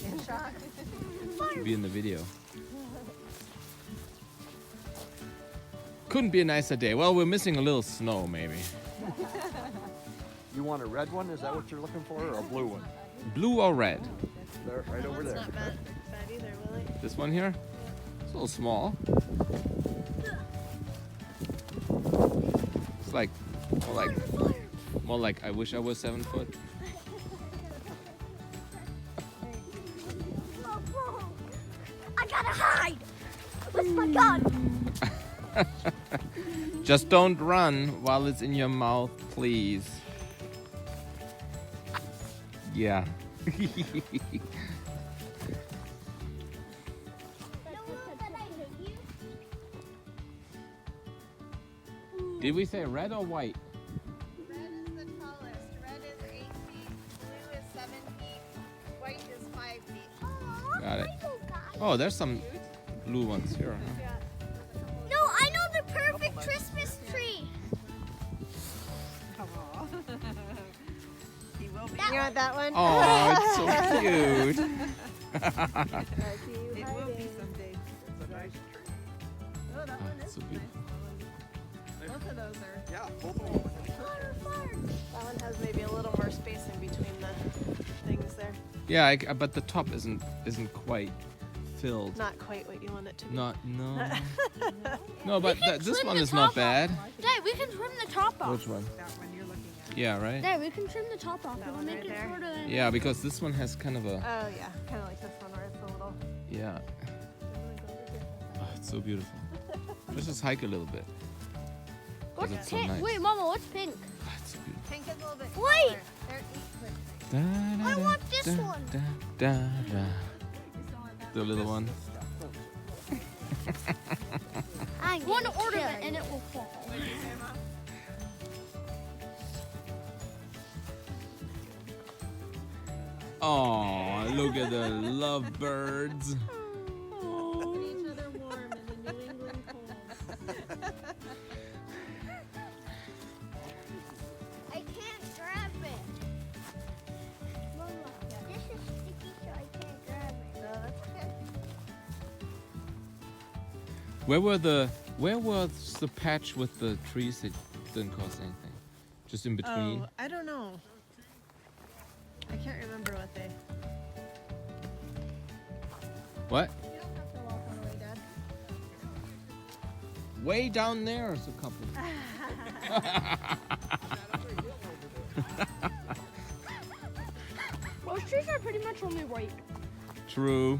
In shock. To be in the video. Couldn't be a nicer day. Well, we're missing a little snow, maybe. You want a red one? Is that what you're looking for, or a blue one? Blue or red? There, right over That's there. not bad either, Willie. This one here? It's a little small. It's like more like I wish I was 7 foot. I gotta hide with my gun. Just don't run while it's in your mouth, please. Yeah. Did we say red or white? Red is the tallest. Red is 8 feet. Blue is 7 feet. White is 5 feet. Got it. Oh, there's some blue ones here. Huh? No, I know the perfect Christmas tree. He will be. That You want that one? Oh, it's so cute. It will be someday. It's a nice tree. Oh, that one is so nice. beautiful. Both of those are. Yeah, both of them. That one has maybe a little more space in between the things there. Yeah, but the top isn't quite filled. Not quite what you want it to be. No. No, but can this trim one the is not top bad. Dad, we can trim the top off. Which one? That one you're looking at. Yeah, right? Dad, we can trim the top off. That It'll one make right it there? sort of. Yeah, because this one has kind of a Oh yeah, kind of like this one where it's a little. yeah. Oh, it's so beautiful. Let's just hike a little bit. 'Cause What's it's so pink? nice. Wait, Mama, what's pink? Oh, it's so beautiful. Pink is a little bit Wait! smaller. They're 8 foot. I want this one. The little one. One ornament and it will fall. Oh, look at the lovebirds. Keeping each other warm in the New England cold. I can't grab it. Mama, this is sticky, so I can't grab it. No, that's okay. Where was the patch with the trees that didn't cause anything? Just in between? Oh, I don't know. I can't remember what they. What? You don't have to walk all the way, Dad. Way down there is a couple. Those trees are pretty much only white. True.